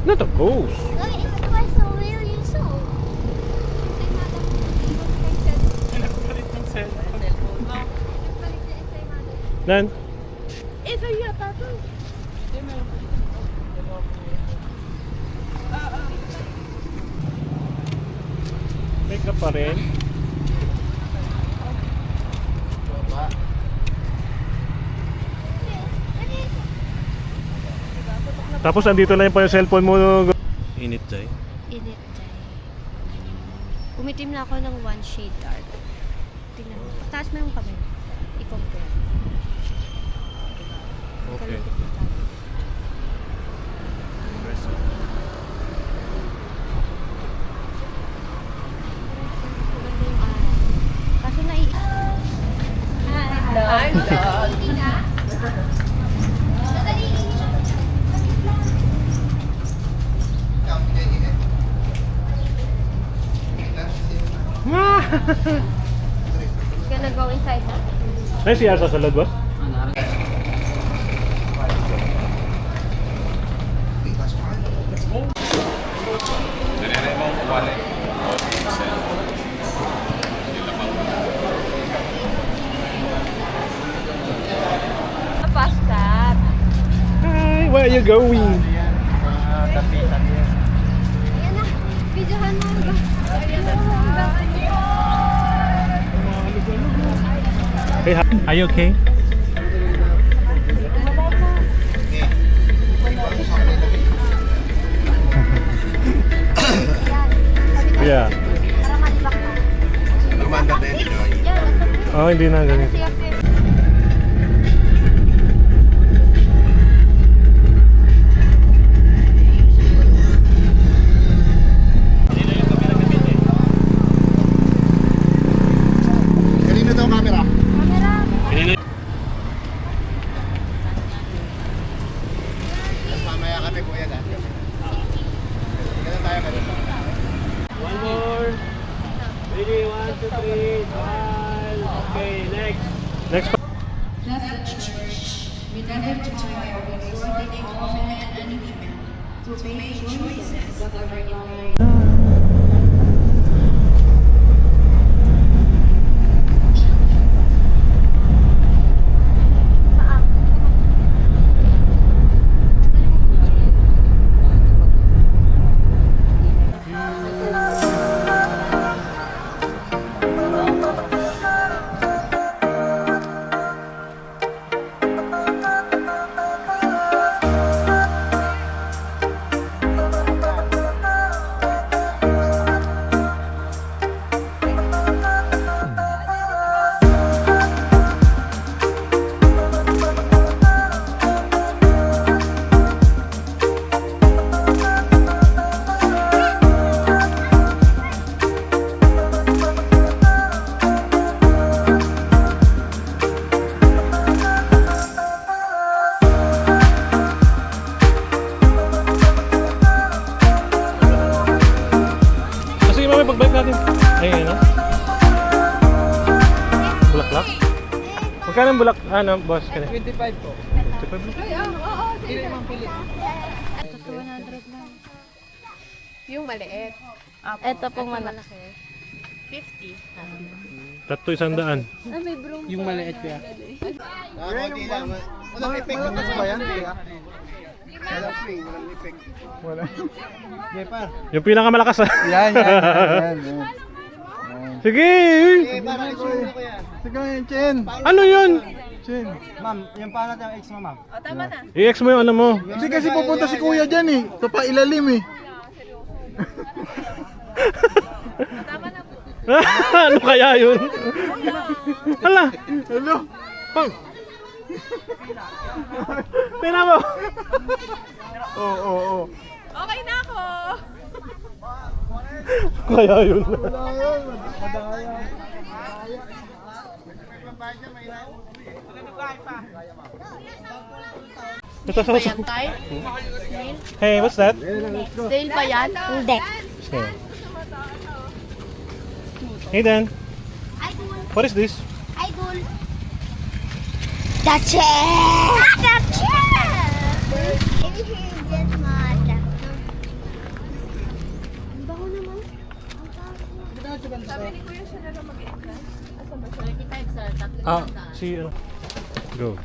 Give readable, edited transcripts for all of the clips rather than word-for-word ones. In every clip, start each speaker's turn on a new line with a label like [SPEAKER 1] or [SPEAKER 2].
[SPEAKER 1] Not a ghost.
[SPEAKER 2] No, it was so real you saw.
[SPEAKER 3] Nagpalit ng cellphone.
[SPEAKER 1] Nan?
[SPEAKER 2] Ito yata to.
[SPEAKER 1] Make up pa rin. Tapos andito na yung cellphone mo. Init tayo.
[SPEAKER 2] Init tayo. Umitim na ako ng one shade dark. Tingnan mo. Taas mo yung kamay. I-compare.
[SPEAKER 1] Okay.
[SPEAKER 2] Kaso Gonna go inside na?
[SPEAKER 1] May CR sa salad, boss?
[SPEAKER 2] Pasta.
[SPEAKER 1] Hi, where are you going?
[SPEAKER 2] Ayan na. Videohan mo. Ayan na.
[SPEAKER 1] Hey, are you okay? Yeah.
[SPEAKER 2] Para malibak na.
[SPEAKER 4] Lumanda din.
[SPEAKER 2] Yan.
[SPEAKER 1] Oh, hindi na ganito.
[SPEAKER 4] Kanino daw camera?
[SPEAKER 2] Camera.
[SPEAKER 4] Mamaya kami po yan. Ganun tayo, ganun.
[SPEAKER 1] One more. Ready, 1, 2, 3, smile. Okay, next. Next.
[SPEAKER 5] Let the church be redemptive to my ordaining of men and women to make choices that are in line.
[SPEAKER 1] Sige, mami, pagbalik natin. Ayun, no? Bulaklak? Magkano ang bulak? Ano, boss?
[SPEAKER 3] 25 po.
[SPEAKER 1] 25 lang?
[SPEAKER 3] Pili mang pili.
[SPEAKER 2] Ito 200 lang.
[SPEAKER 6] Yung maliit.
[SPEAKER 2] Ito pong malaki.
[SPEAKER 6] 50.
[SPEAKER 1] Tatlo 100.
[SPEAKER 3] Yung maliit kuya.
[SPEAKER 4] Konti lang. Walang effect naman sa bayan. Walang swing, walang effect.
[SPEAKER 3] Wala. Okay pa.
[SPEAKER 1] Yung pinakamalakas, ha?
[SPEAKER 3] Yan.
[SPEAKER 1] Sige!
[SPEAKER 4] Eh, parang isunod ko yan.
[SPEAKER 3] Sige, Chen.
[SPEAKER 1] Ano yun?
[SPEAKER 3] Chen. Ma'am, yung panat yung ex mo, ma'am.
[SPEAKER 6] O, tama na.
[SPEAKER 1] I-ex mo yung ano mo.
[SPEAKER 3] Hindi kasi pupunta si kuya dyan eh. Ito pa ilalim eh.
[SPEAKER 6] Tama na po.
[SPEAKER 1] Ano kaya yun? Hala!
[SPEAKER 3] Hello?
[SPEAKER 1] Pang! Tingnan mo!
[SPEAKER 3] Oo.
[SPEAKER 6] Okay na ako.
[SPEAKER 1] Kaya yun.
[SPEAKER 3] Wala yun. Madaya.
[SPEAKER 1] Ito sa
[SPEAKER 6] Ayan, tay.
[SPEAKER 1] Hey, what's that?
[SPEAKER 6] Sale pa yan?
[SPEAKER 2] Hindi.
[SPEAKER 1] Snail. Hey Dan,
[SPEAKER 2] Idol.
[SPEAKER 1] what is this?
[SPEAKER 2] Idol. That's it! That's it! Maybe he just mad.
[SPEAKER 1] Ah, si ano? Go.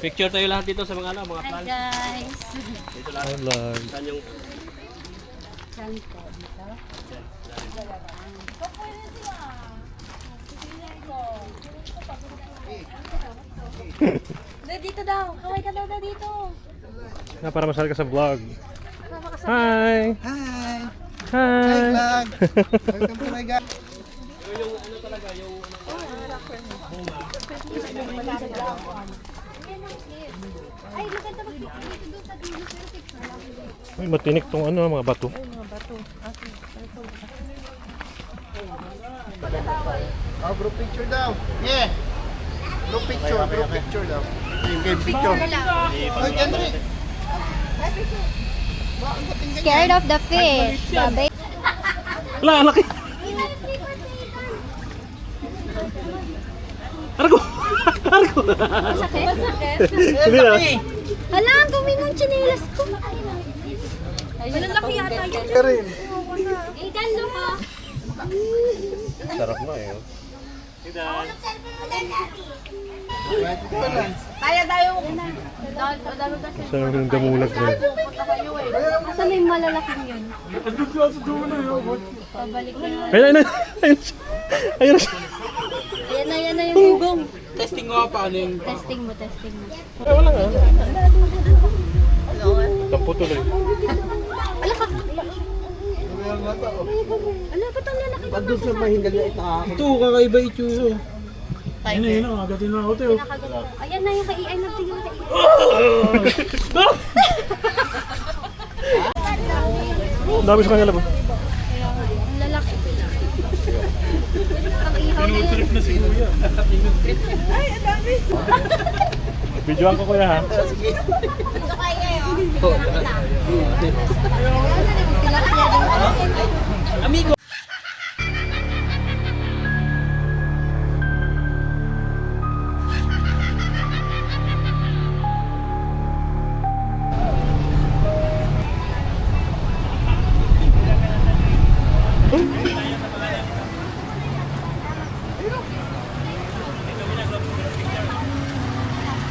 [SPEAKER 7] Picture tayo lahat dito sa mga mga
[SPEAKER 2] Hi
[SPEAKER 7] plants.
[SPEAKER 2] guys!
[SPEAKER 7] Dito lahat.
[SPEAKER 1] Vlog.
[SPEAKER 7] Saan yung
[SPEAKER 2] Dito daw! Kaway ka daw dito!
[SPEAKER 1] Para masali ka sa vlog. Hi!
[SPEAKER 3] Hi! Hi
[SPEAKER 1] Hi!
[SPEAKER 3] vlog! Welcome to my guys!
[SPEAKER 2] Ay, maganda dito doon sa dulo pero picture lang.
[SPEAKER 1] Uy, matinik tong ano, mga bato.
[SPEAKER 4] Oh, group picture daw. Yeah. Group picture daw. Game picture. Oy, Henry.
[SPEAKER 2] Scared of the fish. Babe.
[SPEAKER 1] Wala, ang laki! Argo! Argo! Hindi na.
[SPEAKER 2] Hala, ang dumi ng tsinelas ko. Malalaki yata yun.
[SPEAKER 3] Karin!
[SPEAKER 2] Eh, galo ka.
[SPEAKER 1] Sarap na eh.
[SPEAKER 6] Kaya tayo.
[SPEAKER 1] Sarap ng damulag na.
[SPEAKER 2] Asan na yung malalaking yun? Pabalik na yun.
[SPEAKER 1] Ayun, ayun, ayun. Ayun na siya.
[SPEAKER 2] Ayan na yung hugong.
[SPEAKER 7] testing ko pa ano yung
[SPEAKER 2] Testing mo.
[SPEAKER 1] Ay, wala nga. Tampo tuloy.
[SPEAKER 2] Ala ka. Ala, ba't ang lalaki naman sa
[SPEAKER 4] mahingal na ita.
[SPEAKER 7] ito kakaiba itsura.
[SPEAKER 1] Ayun, agatin na ako tayo.
[SPEAKER 2] nakagalit? Ayan na yung kaiay na tingin kay.
[SPEAKER 1] Ang dami sa kanya labo.
[SPEAKER 2] Ang lalaki. Ang ihaw na yun.
[SPEAKER 1] na si Kuya. Videoan ko kuya ha.
[SPEAKER 7] Amigo.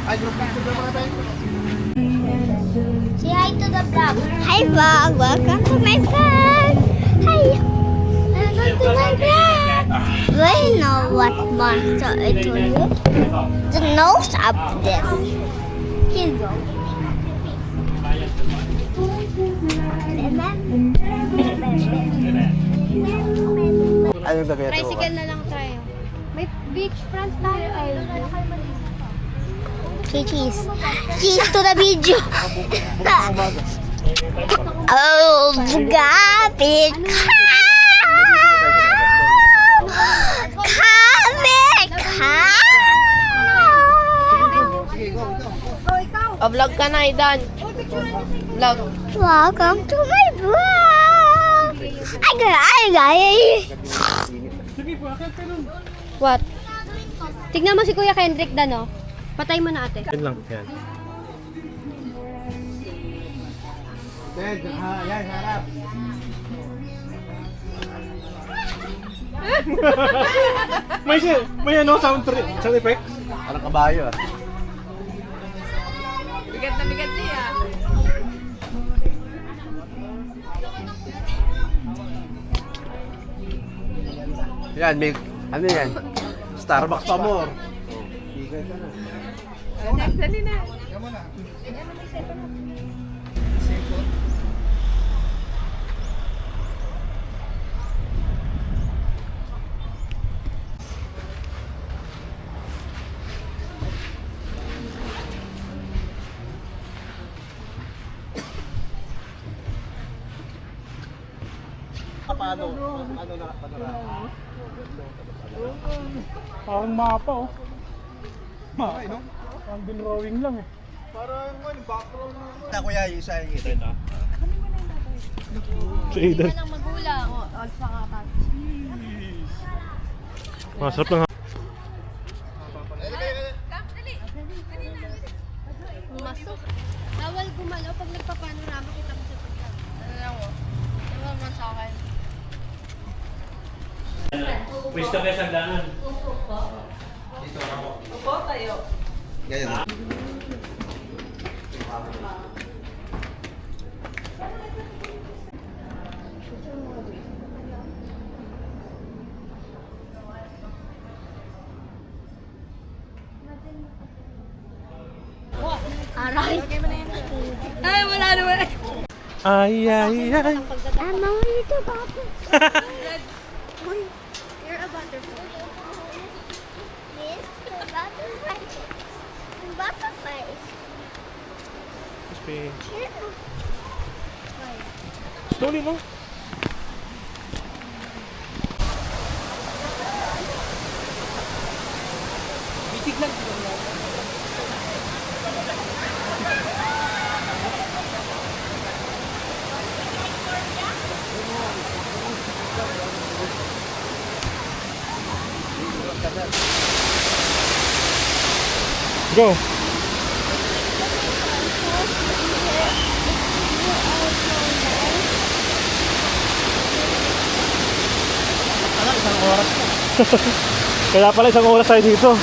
[SPEAKER 4] Ay, group picture daw mga tayo.
[SPEAKER 2] Say hi to the vlog. Hi vlog, welcome to my vlog. Hi, welcome to my vlog. Do I know what monster it was? The nose of this. Here you go.
[SPEAKER 4] Ayun na kaya ito.
[SPEAKER 2] Tricycle na lang tayo. May beach front tayo. Cheese. Cheese to the video. Oh, gabi ka! Kami ka!
[SPEAKER 6] Vlog ka na, Idan. Vlog.
[SPEAKER 2] Welcome to my vlog! Ay, guys! What? Tignan mo si Kuya Kendrick Dano. Patay mo na ate.
[SPEAKER 1] Yan lang. Yan.
[SPEAKER 4] Ted, yan, harap.
[SPEAKER 1] May ano, sound effect?
[SPEAKER 4] Parang kabayo ah.
[SPEAKER 6] Bigat na bigat niya.
[SPEAKER 4] Yan, may, ano yan? Starbucks pa more.
[SPEAKER 6] Next, dali na.
[SPEAKER 4] Paano na?
[SPEAKER 1] Parang mapa oh.
[SPEAKER 4] Okay, no?
[SPEAKER 1] Parang drawing lang eh.
[SPEAKER 4] Parang background na. Kuya, yung isa yung ito.
[SPEAKER 1] Si Aidan.
[SPEAKER 2] Ng magulang. O, saka
[SPEAKER 1] Masarap lang.
[SPEAKER 2] Pumasok. Bawal gumalaw pag nagpapanorama kita mo sa pagka.
[SPEAKER 6] Ano lang mo? Ano naman sa akin?
[SPEAKER 1] Pwesta kayo sa daanan.
[SPEAKER 6] Upo tayo.
[SPEAKER 3] Ganyan.
[SPEAKER 2] Aray. Ay, wala naman.
[SPEAKER 1] Ay, ay, ay.
[SPEAKER 2] I'm a little butterfly. You're a butterfly. Yes, a butterfly. Butterflies.
[SPEAKER 1] Crispy.
[SPEAKER 2] Here.
[SPEAKER 1] Slowly, no?
[SPEAKER 7] Bisig lang.
[SPEAKER 1] Go. Kaya pala isang oras tayo dito.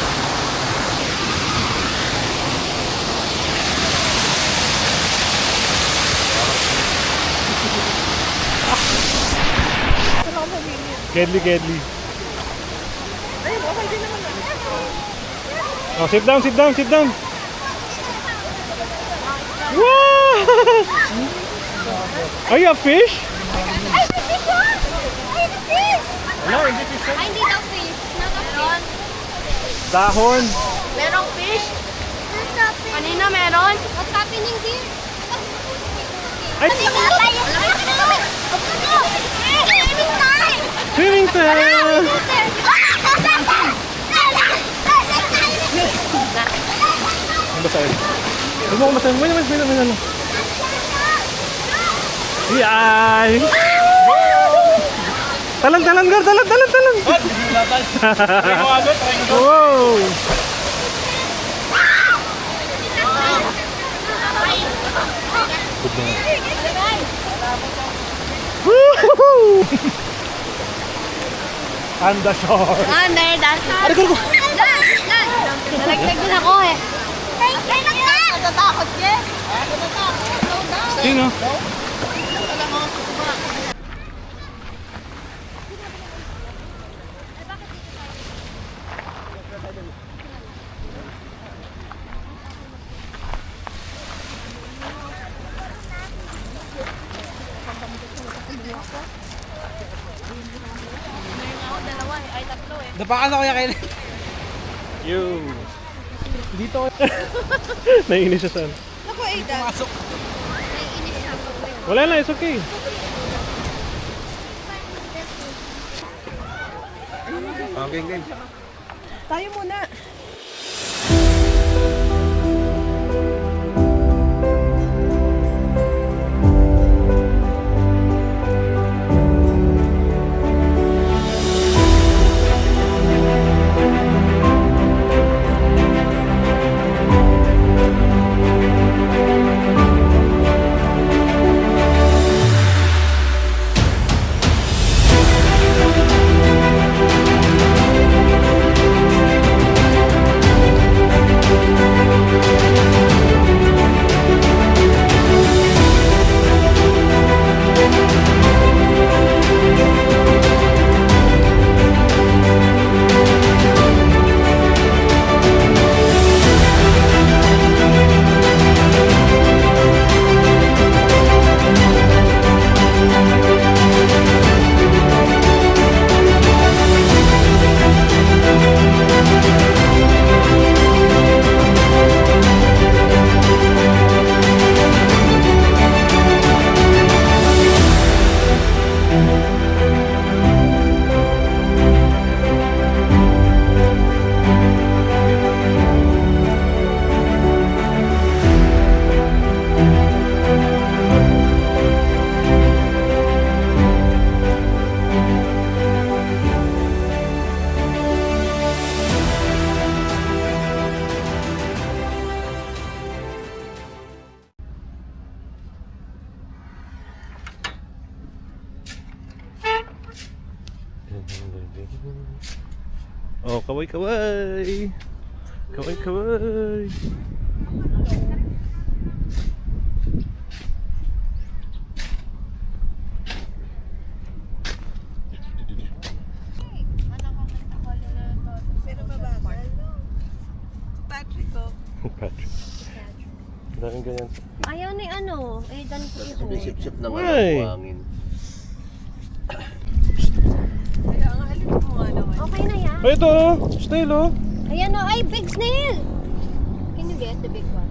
[SPEAKER 1] Kedli, kedli. Oh, sit down, sit down, sit down. Wow! Are you a fish?
[SPEAKER 2] Ay, the fish one! Ay, the fish!
[SPEAKER 1] Wala, hindi fish.
[SPEAKER 2] Ay, hindi daw fish. Not a fish.
[SPEAKER 1] Dahon.
[SPEAKER 6] Merong fish?
[SPEAKER 2] What's happening?
[SPEAKER 6] Kanina meron?
[SPEAKER 2] What's happening here?
[SPEAKER 1] Ay! Swimming time! Ang basahin. Huwag mo akong basahin. May naman. Yay! Talang, gar! Talang! Wow! Woohoo! And the shore.
[SPEAKER 6] Under the sun. Nalaglag din ako eh. Natatakot ka?
[SPEAKER 1] Sino?
[SPEAKER 6] Dalawa eh. Ay, tatlo eh.
[SPEAKER 7] Napakas ako kaya
[SPEAKER 1] You. Dito. Naiinis siya saan.
[SPEAKER 6] Ako, Aidan.
[SPEAKER 7] Pumasok.
[SPEAKER 1] Wala na, it's okay.
[SPEAKER 3] Okay, game.
[SPEAKER 6] Tayo muna.
[SPEAKER 1] Oh, kaway kaway. Kaway kaway.
[SPEAKER 6] Sino ba ba? Si Patrick ko.
[SPEAKER 1] Patrick. Daming ganyan.
[SPEAKER 2] Ayaw ni ano, eh, dan ko ito.
[SPEAKER 3] Sip-sip naman
[SPEAKER 1] Uy.
[SPEAKER 3] ang hangin.
[SPEAKER 6] Kaya nga, alin mo nga naman.
[SPEAKER 2] Okay na yan.
[SPEAKER 1] Ay, ito oh. Snail oh.
[SPEAKER 2] Ayan o, ay, big snail! Can you get the big one?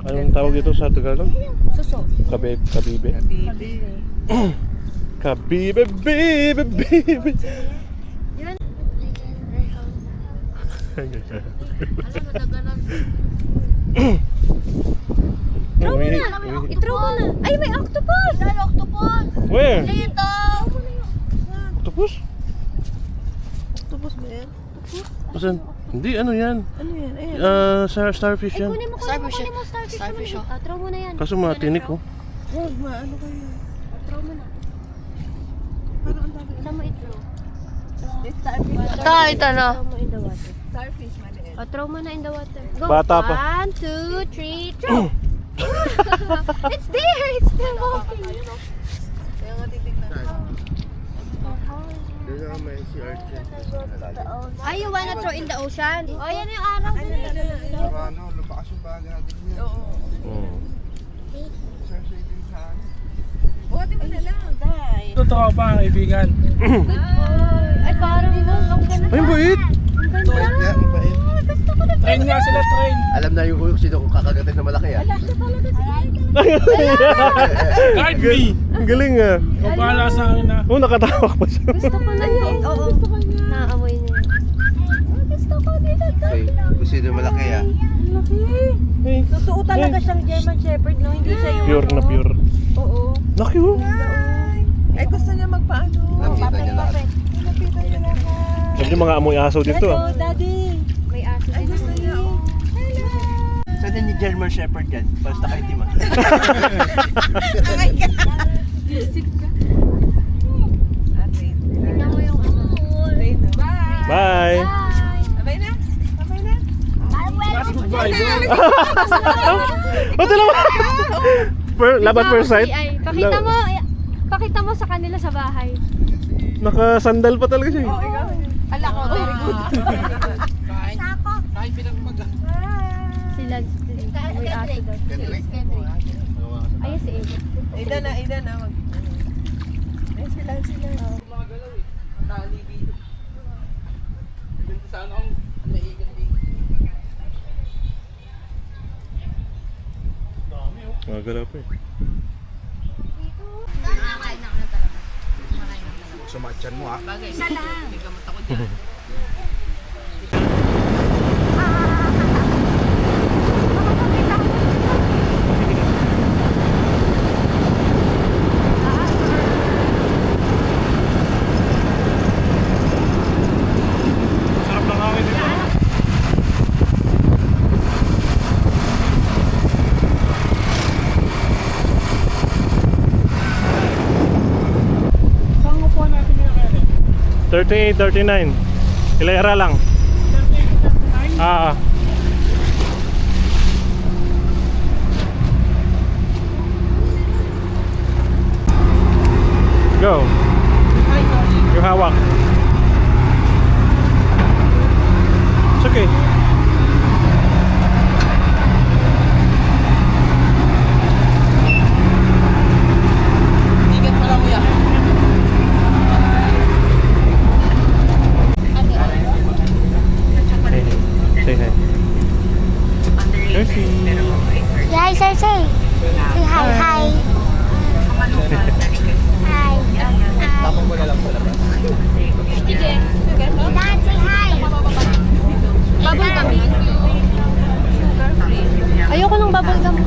[SPEAKER 1] Anong tawag ito sa Tagalog?
[SPEAKER 2] Suso.
[SPEAKER 1] Kabibe.
[SPEAKER 6] Baby.
[SPEAKER 1] Kabibe, bibe, bibe.
[SPEAKER 2] Yan. Throw mo na. I-throw mo na. Ay, may octopus! May octopus!
[SPEAKER 1] Where?
[SPEAKER 2] Dito!
[SPEAKER 1] Octopus?
[SPEAKER 6] Octopus ba yan?
[SPEAKER 1] Saan? Hindi, ano yan?
[SPEAKER 6] Ano yan? Ayan.
[SPEAKER 1] Starfish
[SPEAKER 2] Ay,
[SPEAKER 1] yan.
[SPEAKER 2] kunin mo starfish. Ah, throw mo na yan.
[SPEAKER 1] Kaso matinik oh.
[SPEAKER 6] Huwag maano kayo.
[SPEAKER 2] Throw mo na.
[SPEAKER 6] Parang ang dami.
[SPEAKER 2] Saan mo i-throw?
[SPEAKER 6] Ito na.
[SPEAKER 2] Throw mo in the water.
[SPEAKER 6] Starfish, maliit.
[SPEAKER 2] Oh, throw mo na in the water. Go.
[SPEAKER 1] Bata pa.
[SPEAKER 2] 1, 2, 3, throw! It's there! It's still walking.
[SPEAKER 6] Kaya nga titignan.
[SPEAKER 4] Kaya nga may si Archie.
[SPEAKER 2] Ay, you wanna throw in the ocean? Oh, yan yung araw.
[SPEAKER 4] Pero ano, lumakas yung baga natin niya.
[SPEAKER 6] Oo.
[SPEAKER 1] Mm.
[SPEAKER 4] Sarsay din sa ano.
[SPEAKER 6] Buhatin mo na lang. Day.
[SPEAKER 7] Totoo pa ang kaibigan.
[SPEAKER 2] Ay, parang ang ganda.
[SPEAKER 1] Ay, bait!
[SPEAKER 4] Bait nga, ang bait.
[SPEAKER 7] Train nga sila, train.
[SPEAKER 3] Alam na yung sino kung kakagatin na malaki ah.
[SPEAKER 7] Guard me.
[SPEAKER 1] Ang galing ah.
[SPEAKER 7] Ikaw bahala sa akin na.
[SPEAKER 1] Oh, nakatawak pa siya.
[SPEAKER 2] Gusto ko na yun. Oo. Naamoy niya. Gusto ko dito.
[SPEAKER 3] Okay, kung sino malaki ah.
[SPEAKER 1] Hey.
[SPEAKER 6] Totoo talaga siyang German Shepherd, no? Hindi siya yung
[SPEAKER 1] Pure na pure.
[SPEAKER 6] Oo.
[SPEAKER 1] Laki oh.
[SPEAKER 6] Ay, gusto niya magpaano.
[SPEAKER 3] Nakita niya lahat.
[SPEAKER 6] Lapitan niya lahat.
[SPEAKER 1] Sabi niyo mga amoy aso dito ah.
[SPEAKER 6] Hello, Daddy.
[SPEAKER 2] May aso
[SPEAKER 6] Ay,
[SPEAKER 2] din.
[SPEAKER 6] gusto niya. Oh.
[SPEAKER 3] Saan din yung German Shepherd yan? Basta kaitim ah.
[SPEAKER 6] Oh my God. Ate.
[SPEAKER 2] Tingnan mo yung ano.
[SPEAKER 6] Bye. Bye.
[SPEAKER 1] Bye!
[SPEAKER 6] Abay na. Abay na.
[SPEAKER 7] Goodbye, bro.
[SPEAKER 1] Oh, ito naman! Laban first sight?
[SPEAKER 2] Ay, pakita mo sa kanila sa bahay.
[SPEAKER 1] Naka-sandal pa talaga siya eh.
[SPEAKER 6] Ala ko, very good.
[SPEAKER 7] Kain pinagmaga.
[SPEAKER 2] Sila, may aso daw.
[SPEAKER 4] Kendrick.
[SPEAKER 2] Ayun si Ava.
[SPEAKER 6] Ida na. Ay, sila.
[SPEAKER 7] Gumagalaw eh. Ang tali dito. Ganda sana akong naigan dito. Dami oh.
[SPEAKER 1] Magala pa eh.
[SPEAKER 4] Sumatyan mo ah.
[SPEAKER 1] Sarap ng hangin dito.
[SPEAKER 7] Saan mo po natin yung kaya?
[SPEAKER 1] 38, 39. Hilera lang.
[SPEAKER 7] 38, 39.
[SPEAKER 1] Ah. Go. Yung hawak. It's okay.
[SPEAKER 7] Ingat mo lang kuya.
[SPEAKER 1] Say hi. Mercy.
[SPEAKER 2] Hi, say. Say hi, hi. Hi.
[SPEAKER 3] Tapos mo na lang sa labas.
[SPEAKER 2] Dad, say hi. Bubble gum. Ayoko ng bubble gum.